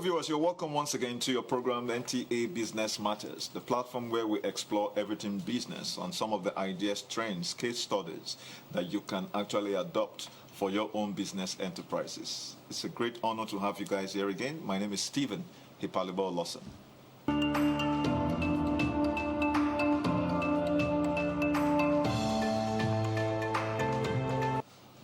viewers, you're welcome once again to your program NTA Business Matters, the platform where we explore everything business on some of the ideas, trends, case studies that you can actually adopt for your own business enterprises. It's a great honor to have you guys here again. My name is Stephen Hipalibo Lawson.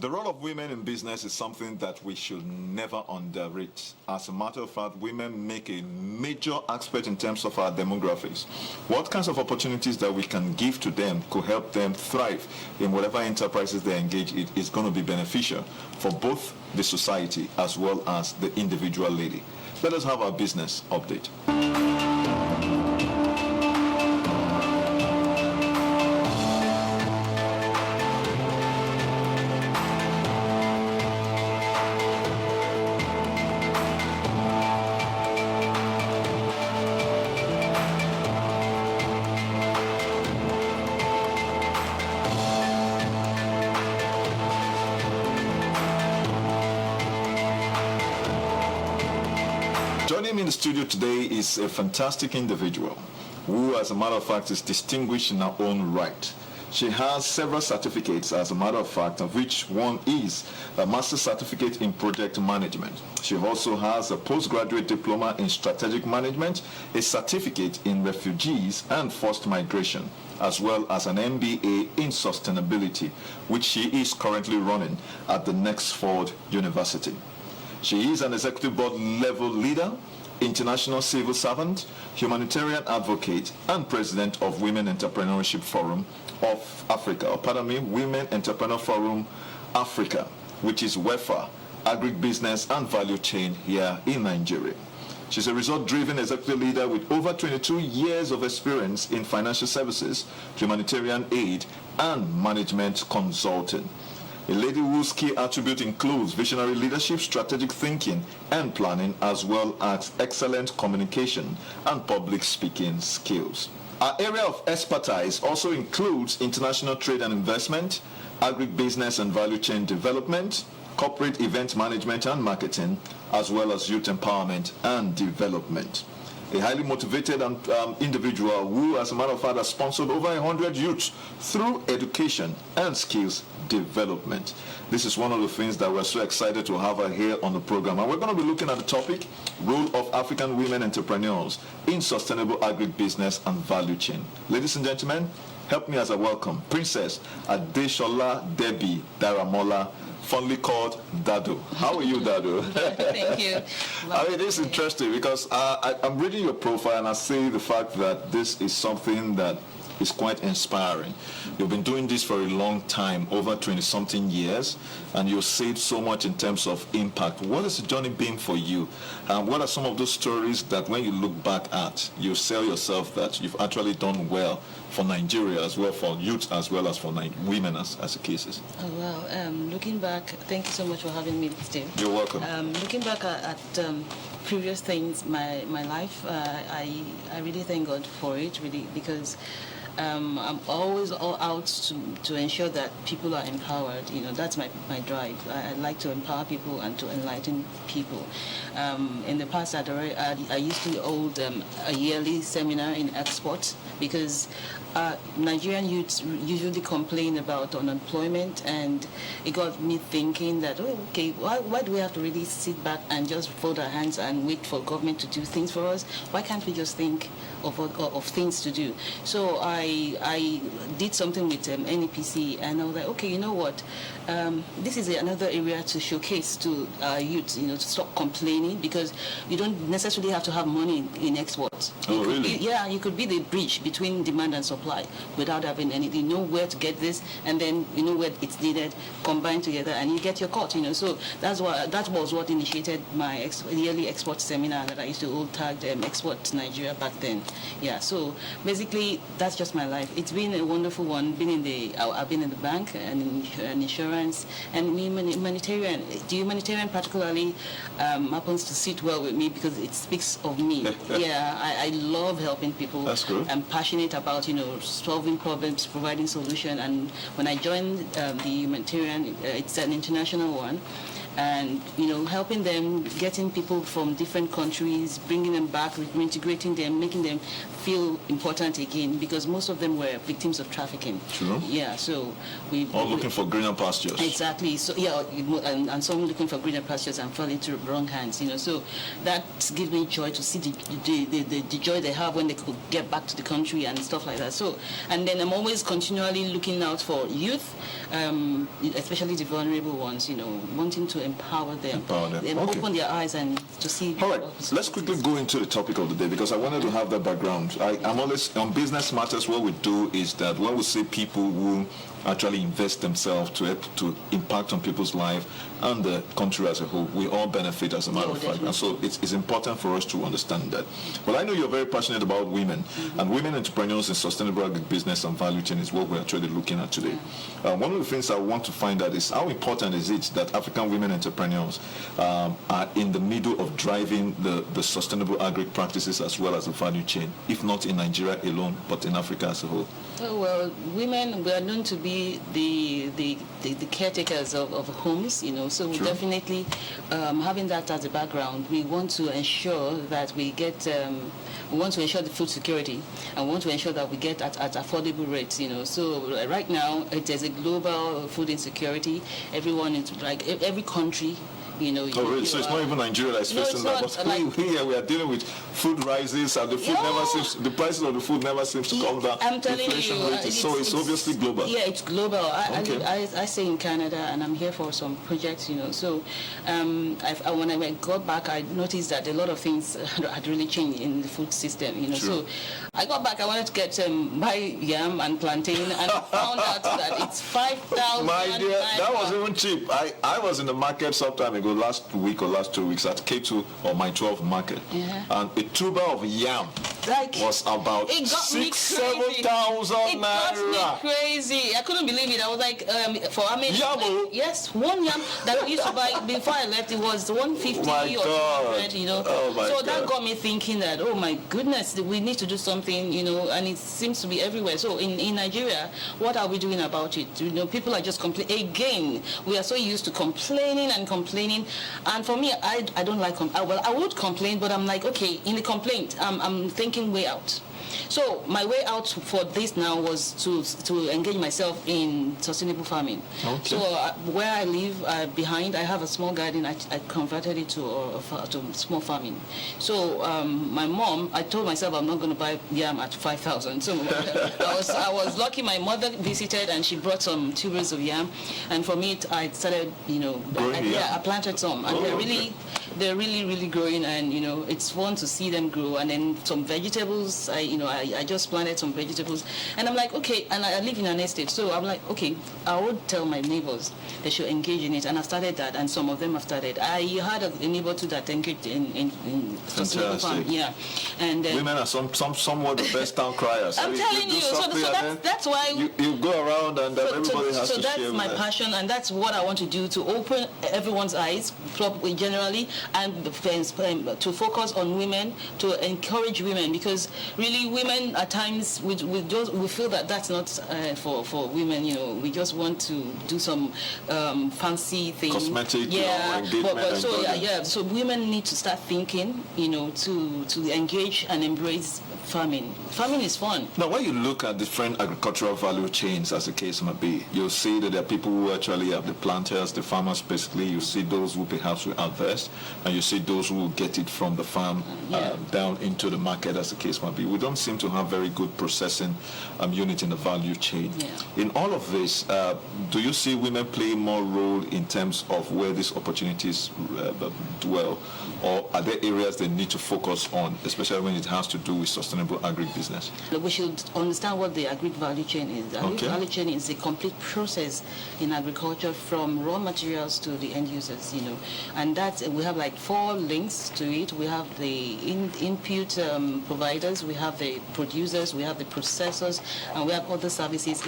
The role of women in business is something that we should never underrate. As a matter of fact, women make a major aspect in terms of our demographics. What kinds of opportunities that we can give to them could help them thrive in whatever enterprises they engage in is going to be beneficial for both the society as well as the individual lady. Let us have our business update. Joining me in the studio today is a fantastic individual who, as a matter of fact, is distinguished in her own right. She has several certificates, as a matter of fact, of which one is a master's certificate in project management. She also has a postgraduate diploma in strategic management, a certificate in refugees and forced migration, as well as an MBA in sustainability, which she is currently running at the Nextford University. She is an executive board level leader, international civil servant, humanitarian advocate, and president of Women Entrepreneurship Forum of Africa, Women Entrepreneur Forum Africa, which is WEFA Agribusiness and Value Chain here in Nigeria. She's a result-driven executive leader with over 22 years of experience in financial services, humanitarian aid, and management consulting. A lady whose key attribute includes visionary leadership, strategic thinking, and planning, as well as excellent communication and public speaking skills. Our area of expertise also includes international trade and investment, agribusiness and value chain development, corporate event management and marketing, as well as youth empowerment and development. A highly motivated individual who, as a matter of fact, has sponsored over 100 youths through education and skills development. This is one of the things that we're so excited to have her here on the program. And we're going to be looking at the topic, role of African women entrepreneurs in sustainable agribusiness and value chain. Ladies and gentlemen, help me as I welcome Princess ADESOLA Daramola, fondly called Dado. How are you, Dado? Thank you. I mean, this is interesting because I'm reading your profile and I see the fact that this is something that is quite inspiring. You've been doing this for a long time, over 20-something years, and you've saved so much in terms of impact. What has the journey been for you? What are some of those stories that when you look back at, you tell yourself that you've actually done well for Nigeria as well, for youth as well as for women as the cases? Oh, well, looking back, thank you so much for having me, Steve. You're welcome. Looking back at previous things, my life, I really thank God for it, really, because I'm always all out to ensure that people are empowered. You know, that's my drive. I like to empower people and to enlighten people. In the past, I used to hold a yearly seminar in export because Nigerian youths usually complain about unemployment, and it got me thinking that, why do we have to really sit back and just fold our hands and wait for government to do things for us? Why can't we just think of things to do? So I did something with NEPC, and I was like, okay, you know what? This is another area to showcase to youth, to stop complaining, because you don't necessarily have to have money in exports. Oh, really? You could be the bridge between demand and supply without having anything. You know where to get this, and then you know where it's needed, combined together, and you get your cut. So that was what initiated my yearly export seminar that I used to hold tagged Export Nigeria back then. Yeah. So basically, that's just my life. It's been a wonderful one. I've been in the bank and in insurance and humanitarian. The humanitarian particularly happens to sit well with me because it speaks of me. Yeah, I love helping people. That's good. I'm passionate about solving problems, providing solution. And when I joined the humanitarian, it's an international one. and helping them, getting people from different countries, bringing them back, reintegrating them, making them feel important again, because most of them were victims of trafficking. True. Yeah, so we or looking for greener pastures. Exactly. So yeah, and some looking for greener pastures and fell into the wrong hands. So that gives me joy to see the joy they have when they could get back to the country and stuff like that. So, and then I'm always continually looking out for youth, especially the vulnerable ones. Wanting to empower them, Okay. open their eyes and to see. All right, let's quickly go into the topic of the day, because I wanted to have that background. I'm always on Business Matters. What we do is that when we see people who actually invest themselves to help to impact on people's life and the country as a whole, we all benefit, as a matter of fact. And so it's important for us to understand that. Well, I know you're very passionate about women, and women entrepreneurs in sustainable agribusiness and value chain is what we're actually looking at today. One of the things I want to find out is how important is it that African women entrepreneurs are in the middle of driving the sustainable agri practices as well as the value chain, if not in Nigeria alone, but in Africa as a whole? Oh, well, women, we are known to be the caretakers of homes, so we definitely, having that as a background, we want to ensure that we get, we want to ensure the food security, and we want to ensure that we get at affordable rates, So right now, there's a global food insecurity. Everyone is like, every country, really? So it's not even Nigeria that's facing that. But here we are dealing with food rises, and the food the prices of the food never seems to come down. I'm telling Inflation you, rate so it's obviously global. Yeah, it's global. Okay. I stay in Canada, and I'm here for some projects, So when I got back, I noticed that a lot of things had really changed in the food system, So I got back. I wanted to get buy yam and plantain, and I found out that it's 5,000. My dear, that was even cheap. I was in the market some time ago, last week or last 2 weeks, at K2 or my 12 market, and a tuber of yam was about 6,000-7,000 naira. It got me crazy. I couldn't believe it. I was like, for how many? Yam? Yes, one yam that we used to buy before I left. It was 150 or 200. Oh my God. That got me thinking that, oh my goodness, we need to do something, and it seems to be everywhere. So in Nigeria, what are we doing about it? People are just complaining. Again, we are so used to complaining and complaining. And for me, I don't like, I would complain, but I'm like, okay, in the complaint, I'm thinking way out. So my way out for this now was to engage myself in sustainable farming. Okay. So where I live behind, I have a small garden. I converted it to small farming. So my mom, I told myself I'm not going to buy yam at 5,000. So I was lucky. My mother visited and she brought some tubers of yam, and for me I started I planted some, and they're really growing, and it's fun to see them grow. And then some vegetables, I just planted some vegetables, and I'm like, okay, and I live in an estate, so I'm like, okay, I would tell my neighbors they should engage in it, and I started that, and some of them have started. I had a neighbor too that engaged in sustainable farm, and women are somewhat the best town criers. I'm telling you, so that's why you go around and everybody has to share. So that's my passion, and that's what I want to do, to open everyone's eyes, generally, and to focus on women, to encourage women, because really women at times we feel that that's not for women. We just want to do some fancy thing, cosmetic, so women need to start thinking, to engage and embrace farming. Farming is fun. Now, when you look at different agricultural value chains, as the case might be, you'll see that there are people who actually have the planters, the farmers basically. You see those who perhaps will harvest, and you see those who will get it from the farm down into the market, as the case might be. We don't seem to have very good processing unit in the value chain. Yeah. In all of this, do you see women play more role in terms of where these opportunities dwell, or are there areas they need to focus on, especially when it has to do with sustainable agribusiness? We should understand what the agri value chain is. The agri value chain is a complete process in agriculture, from raw materials to the end users, and that we have like 4 links to it. We have the input providers, we have the producers, we have the processors, and we have other services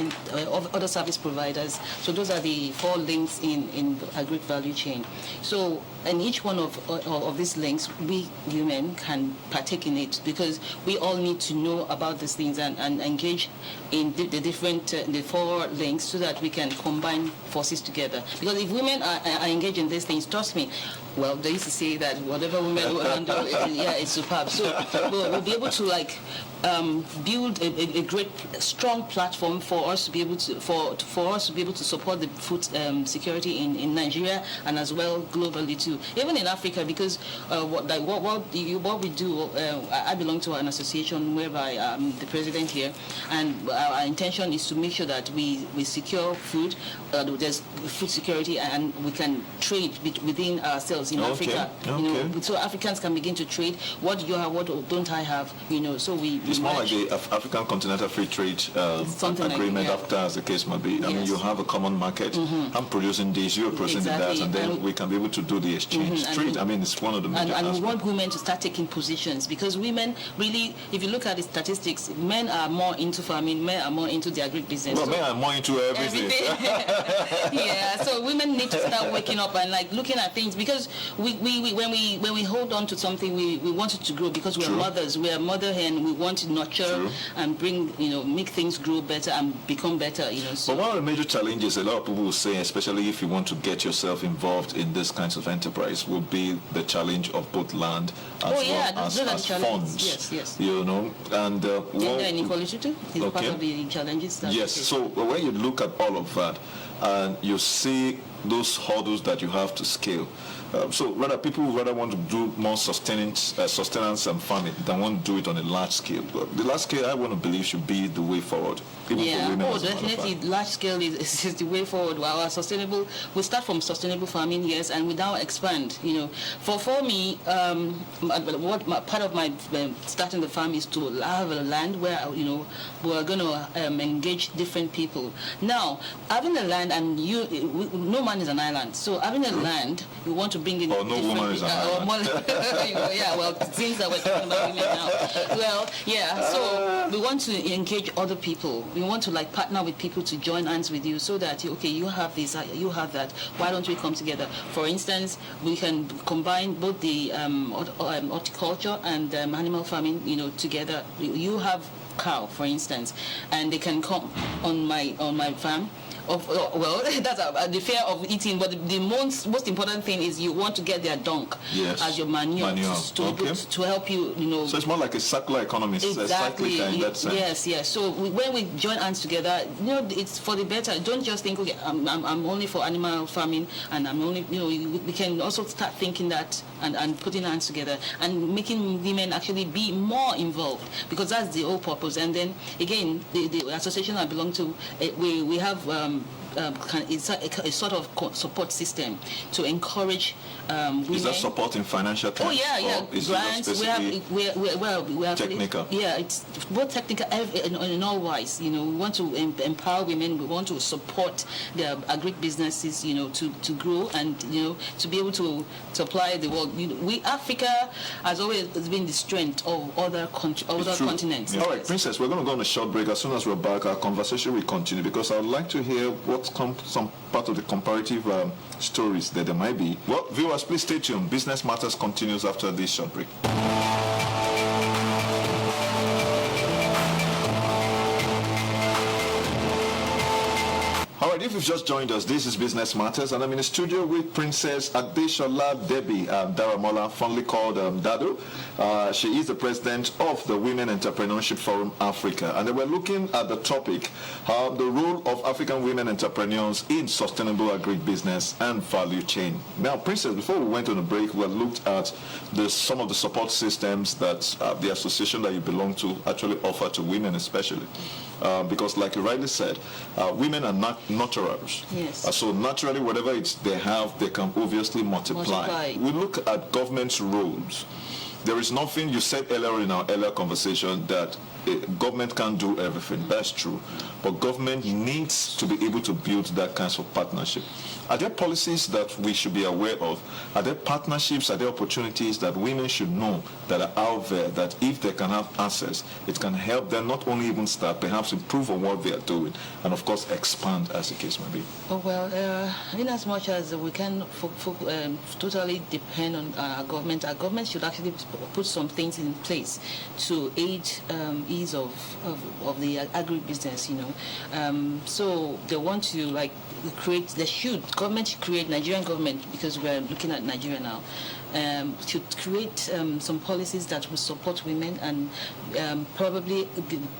other service providers. So those are the 4 links in the agri value chain. So in each one of these links, we women can partake in it, because we all need to know about these things and engage in the different the 4 links, so that we can combine forces together. Because if women are engaged in these things, trust me, well, they used to say that whatever women will handle, it's superb. So we'll be able to build a great, strong platform for us to be able to for us to be able to support the food security in Nigeria, and as well globally too, even in Africa. Because what we do, I belong to an association whereby I'm the president here, and our intention is to make sure that we secure food. There's food security, and we can trade within ourselves in Africa. So Africans can begin to trade. What do you have? What don't I have? So we. It's more like the African Continental Free Trade Agreement, after, as the case might be. I mean, you have a common market. I'm producing this, you're producing that, and then we can be able to do the exchange. Trade, I mean, it's one of the major aspects. And we want women to start taking positions, because women really, if you look at the statistics, men are more into farming, men are more into the agribusiness. Well, men are more into everything. Yeah, so women need to start waking up and looking at things, because when we hold on to something, we want it to grow, because we are mothers, we are mother hen, we want to nurture and bring, make things grow better and become better, So. But one of the major challenges a lot of people will say, especially if you want to get yourself involved in this kinds of enterprise, will be the challenge of both land as funds. Yes. And gender inequality too is part of the challenges. Yes. So when you look at all of that, and you see those hurdles that you have to scale. So people rather want to do more sustenance and farming than want to do it on a large scale. But the large scale, I want to believe, should be the way forward. Definitely, large scale is the way forward. We start from sustainable farming, yes, and we now expand. For me, part of my starting the farm is to have a land where we're going to engage different people. Now, having a land, and no man is an island. So having a land, you want to bring in no woman is an island. Things that we're talking about women now. Well, yeah. So we want to engage other people. We want to partner with people to join hands with you, so that you have this, you have that. Why don't we come together? For instance, we can combine both the horticulture and animal farming, together. You have cow, for instance, and they can come on my farm. That's the fear of eating, but the most important thing is you want to get their dung as your manure. To help you, So it's more like a circular economy. Exactly. In that sense. Yes. So when we join hands together, it's for the better. Don't just think, okay, I'm only for animal farming, and I'm only, we can also start thinking that and putting hands together and making women actually be more involved, because that's the whole purpose. And then again, the association I belong to, we have it's a sort of support system to encourage women. Is that support in financial terms? Grants. We have technical. It's both technical and in all wise. We want to empower women. We want to support their agribusinesses, to grow and to be able to supply the world. Africa has always been the strength of other continents. Yeah. All right, Princess, we're going to go on a short break. As soon as we're back, our conversation will continue, because I would like to hear some part of the comparative stories that there might be. Well, viewers, please stay tuned. Business Matters continues after this short break. All right, if you've just joined us, this is Business Matters, and I'm in the studio with Princess ADESOLA Daramola, fondly called Dado. She is the president of the Women Entrepreneurship Forum Africa, and we're looking at the topic, the role of African women entrepreneurs in sustainable agribusiness and value chain. Now, Princess, before we went on a break, we looked at some of the support systems that the association that you belong to actually offer to women, especially. Because, like you rightly said, women are not nurturers. Yes. So naturally, whatever they have, they can obviously multiply. We look at government's roles. There is nothing, you said earlier in our earlier conversation, that government can't do everything. That's true. But government needs to be able to build that kind of partnership. Are there policies that we should be aware of? Are there partnerships, are there opportunities that women should know that are out there, that if they can have access, it can help them not only even start, perhaps improve on what they are doing, and of course expand as the case may be? Oh, well, in as much as we can totally depend on our government should actually put some things in place to aid ease of the agribusiness, so they want to government should create, Nigerian government, because we're looking at Nigeria now, should create some policies that will support women and probably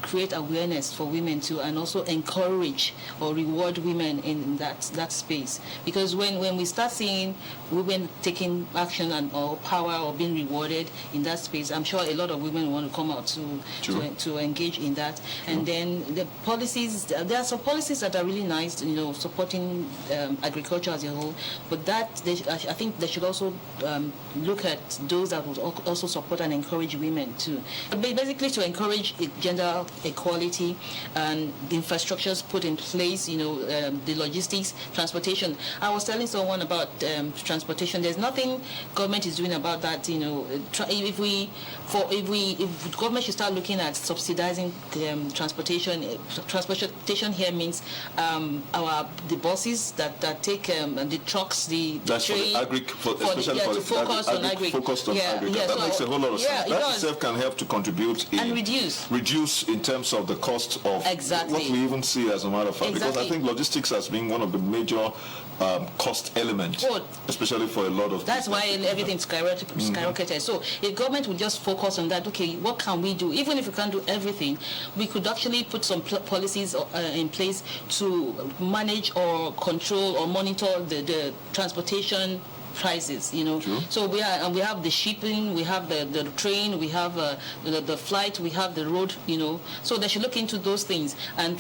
create awareness for women too, and also encourage or reward women in that space. Because when we start seeing women taking action or power or being rewarded in that space, I'm sure a lot of women want to come out to engage in that. And then the policies, there are some policies that are really nice, supporting agriculture as a whole, but I think they should also look at those that would also support and encourage women too. Basically to encourage gender equality and the infrastructures put in place, the logistics, transportation. I was telling someone about transportation. There's nothing government is doing about that. If government should start looking at subsidizing transportation. Transportation here means the buses that take the trucks, the train, focused on agri. That makes a whole lot of sense. That itself can help to contribute and reduce in terms of the cost of what we even see, as a matter of fact. Because I think logistics has been one of the major cost elements, especially for a lot of that's why everything's skyrocketed. So if government would just focus on that, okay, what can we do? Even if we can't do everything, we could actually put some policies in place to manage or control or monitor the transportation prices, True. So we have the shipping, we have the train, we have the flight, we have the road, so they should look into those things and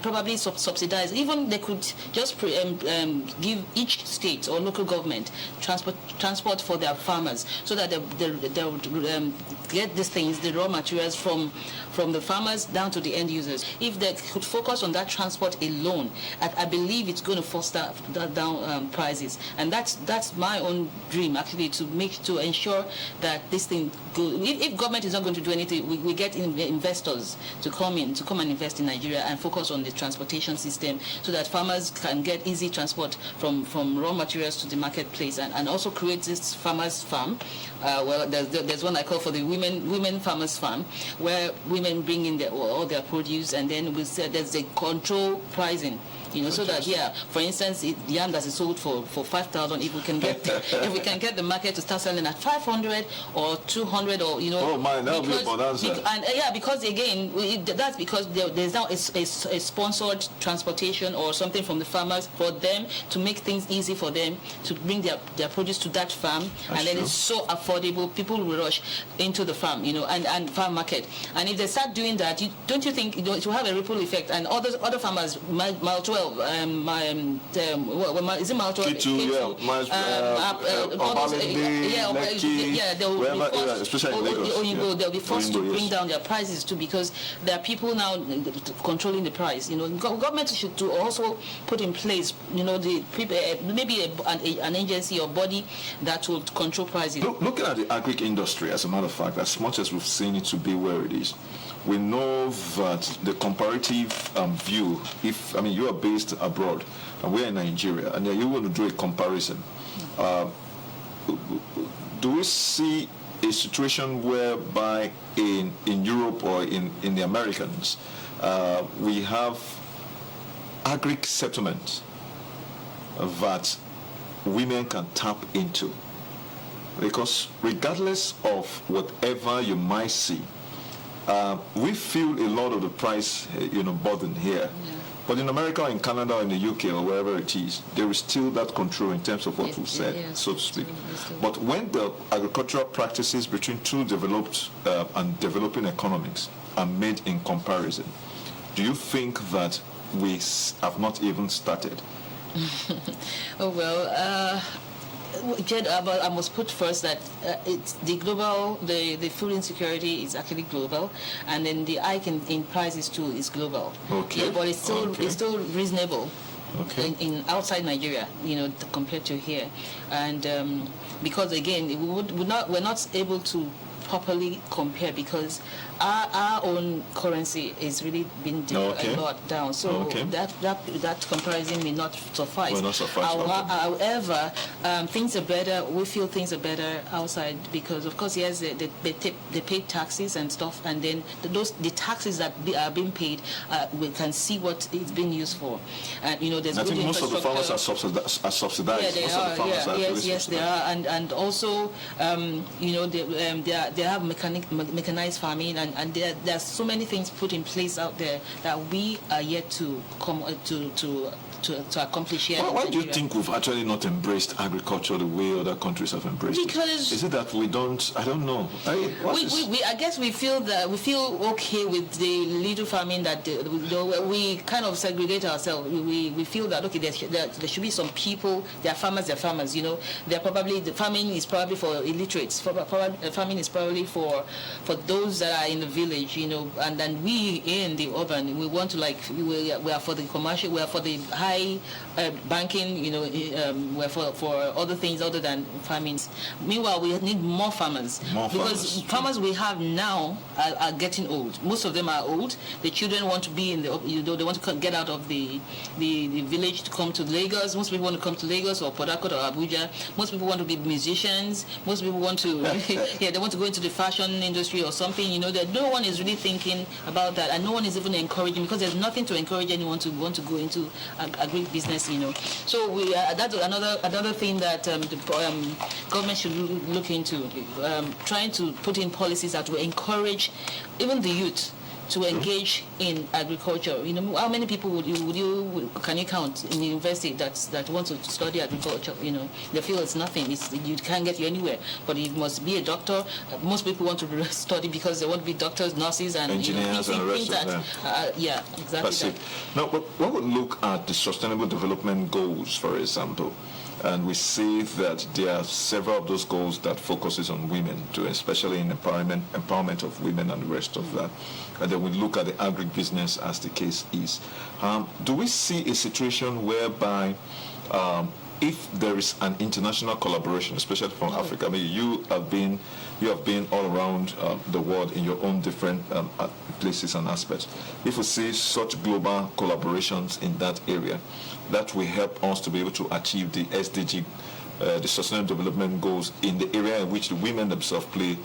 probably subsidize. Even they could just give each state or local government transport for their farmers, so that they would get these things, the raw materials from the farmers down to the end users. If they could focus on that transport alone, I believe it's going to foster down prices, and that's my own dream, actually, to ensure that this thing goes. If government is not going to do anything, we get investors to come and invest in Nigeria and focus on the transportation system, so that farmers can get easy transport from raw materials to the marketplace, and also create this farmers farm. There's one I call for the women farmers farm, where women bring in all their produce, and then there's a control pricing. So that for instance, yam that is sold for 5,000, if we can get the market to start selling at 500 or 200, or Oh my, that would be a bonanza. Because again, that's because there's now a sponsored transportation or something from the farmers for them to make things easy for them to bring their produce to that farm, and then it's so affordable. People will rush into the farm, and farm market. And if they start doing that, don't you think it will have a ripple effect? And other farmers, Mile 12. Is it Mile 12? Especially in Lagos. They'll be forced to bring down their prices too, because there are people now controlling the price. Government should also put in place, maybe an agency or body that will control prices. Looking at the agric industry, as a matter of fact, as much as we've seen it to be where it is, we know that the comparative view, you are based abroad and we're in Nigeria, and you want to do a comparison, do we see a situation whereby in Europe or in the Americans, we have agric settlements that women can tap into? Because regardless of whatever you might see, we feel a lot of the price, burden here. But in America, in Canada, in the UK, or wherever it is, there is still that control in terms of what we said, so to speak. But when the agricultural practices between two developed and developing economies are made in comparison, do you think that we have not even started? But I must put first that it's the global, the food insecurity is actually global, and then the hike in prices too is global. Okay. Yeah, but it's still reasonable. Okay. In outside Nigeria, compared to here, and because again, we're not able to properly compare because our own currency is really been a lot down. So that comparison may not suffice. Will not suffice. However, things are better. We feel things are better outside because, of course, yes, they pay taxes and stuff, and then the taxes that are being paid, we can see what it's being used for. And there's I good think most of the farmers are subsidized. Yeah, they are. Yes, they are, and also they have mechanized farming, and there are so many things put in place out there that we are yet to come to accomplish here. Why do you think we've actually not embraced agriculture the way other countries have embraced it? Is it that we don't? I don't know. I guess we feel okay with the little farming that we kind of segregate ourselves. We feel that okay, there should be some people. They are farmers. They're probably the farming is probably for illiterates. Farming is probably for those that are in the village. And then we in the urban, we want to we are for the commercial. We are for the high banking, we're for other things other than farming. Meanwhile, we need more farmers. Because farmers we have now are getting old. Most of them are old. The children want to be in they want to get out of the village to come to Lagos. Most people want to come to Lagos or Port Harcourt or Abuja. Most people want to be musicians. Most people want to, they want to go into the fashion industry or something. That no one is really thinking about that, and no one is even encouraging because there's nothing to encourage anyone to want to go into agribusiness. So that's another thing that the government should look into, trying to put in policies that will encourage even the youth to engage in agriculture. How many people can you count in the university that want to study agriculture? They feel it's nothing. You can't get you anywhere. But you must be a doctor. Most people want to study because they want to be doctors, nurses, and engineers and the rest of them. Yeah, exactly. That's it. Now, when we look at the Sustainable Development Goals, for example, and we see that there are several of those goals that focuses on women, too, especially in empowerment of women and the rest of that. And then we look at the agribusiness as the case is. Do we see a situation whereby if there is an international collaboration, especially from Africa, I mean, you have been all around the world in your own different places and aspects. If we see such global collaborations in that area, that will help us to be able to achieve the SDG, the Sustainable Development Goals, in the area in which the women themselves play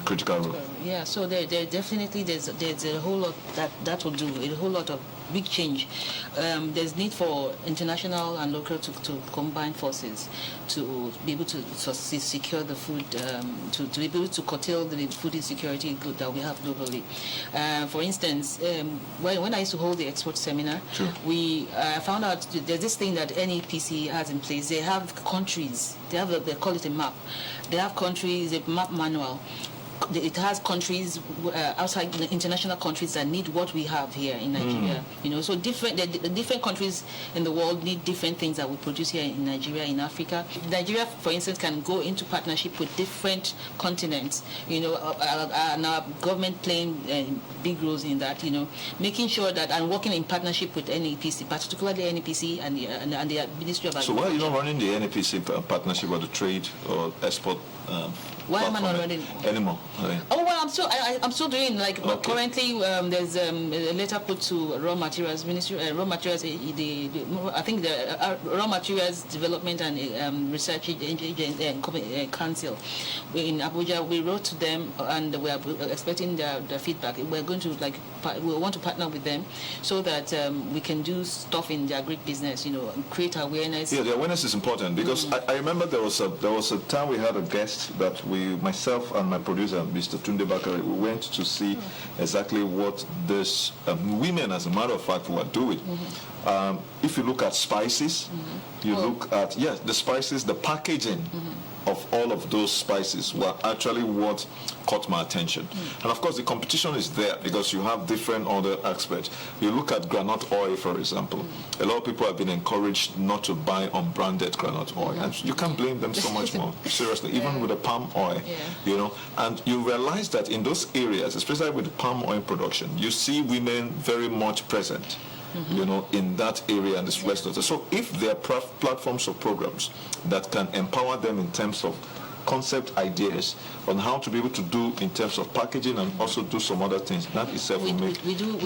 critical role. Yeah, so there definitely there's a whole lot that will do a whole lot of big change. There's need for international and local to combine forces to be able to secure the food, to be able to curtail the food insecurity that we have globally. For instance, when I used to hold the export seminar, sure, we found out there's this thing that NEPC has in place. They have countries. They call it a map. They have countries, a map manual. It has countries outside international countries that need what we have here in Nigeria. So different countries in the world need different things that we produce here in Nigeria, in Africa. Nigeria, for instance, can go into partnership with different continents. And our government playing big roles in that. Making sure that and working in partnership with NEPC, particularly NEPC and the Ministry of Agriculture. So why are you not running the NEPC partnership or the trade or export? Why am I not running anymore? Oh well, I'm still doing currently. There's a letter put to Raw Materials Ministry, Raw Materials. I think the Raw Materials Development and Research Council in Abuja. We wrote to them and we are expecting their feedback. We're going to we want to partner with them so that we can do stuff in the agribusiness. Create awareness. Yeah, the awareness is important because I remember there was a time we had a guest that myself and my producer, Mr. Tunde Bakari, we went to see exactly what this women, as a matter of fact, were doing. If you look at spices, you look at the spices, the packaging of all of those spices were actually what caught my attention. And of course, the competition is there because you have different other aspects. You look at groundnut oil, for example. A lot of people have been encouraged not to buy unbranded groundnut oil, and you can't blame them so much more. Seriously, even with the palm oil, you know. And you realize that in those areas, especially with palm oil production, you see women very much present. You know, in that area and this rest of it. So if there are platforms or programs that can empower them in terms of concept ideas on how to be able to do in terms of packaging and also do some other things, that itself will make... We do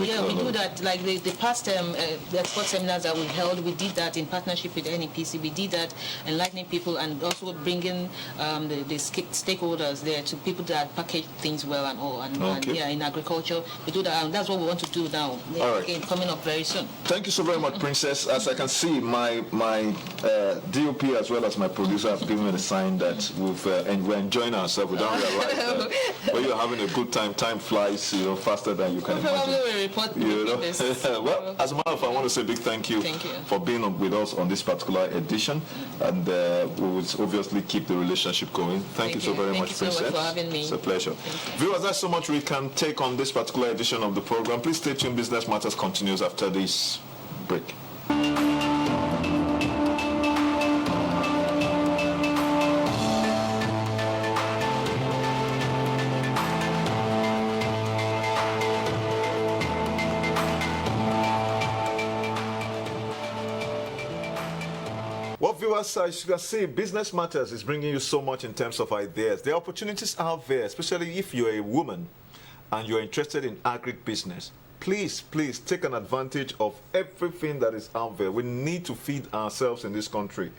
that, like the past the export seminars that we held, we did that in partnership with NEPC. We did that enlightening people and also bringing the stakeholders there to people that package things well and all. And yeah, in agriculture, we do that, and that's what we want to do now. All right. Again, coming up very soon. Thank you so very much, Princess. As I can see, my DOP as well as my producer have given me the sign that we're enjoying ourselves. We don't realize that when you're having a good time, time flies, you know, faster than you can imagine. Probably will report this. Well, as a matter of fact, I want to say a big thank you for being with us on this particular edition, and we will obviously keep the relationship going. Thank you so very much, Princess. Thank you so much for having me. It's a pleasure. Viewers, that's so much we can take on this particular edition of the program. Please stay tuned. Business Matters continues after this break. Well, viewers, as you can see, Business Matters is bringing you so much in terms of ideas. There are opportunities out there, especially if you're a woman and you're interested in agribusiness. Please take an advantage of everything that is out there. We need to feed ourselves in this country.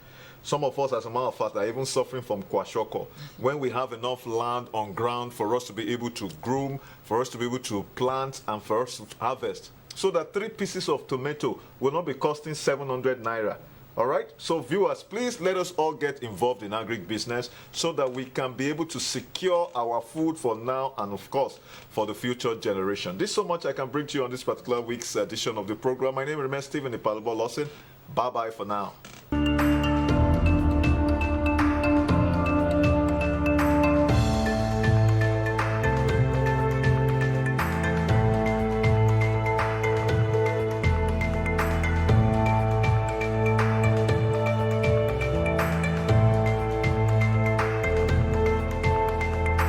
Some of us, as a matter of fact, are even suffering from kwashoko. When we have enough land on ground for us to be able to groom, for us to be able to plant, and for us to harvest, so that 3 pieces of tomato will not be costing 700 naira. All right, so viewers, please let us all get involved in agribusiness so that we can be able to secure our food for now and, of course, for the future generation. This is so much I can bring to you on this particular week's edition of the program. My name remains Stephen Ipalobo Lawson. Bye-bye for now.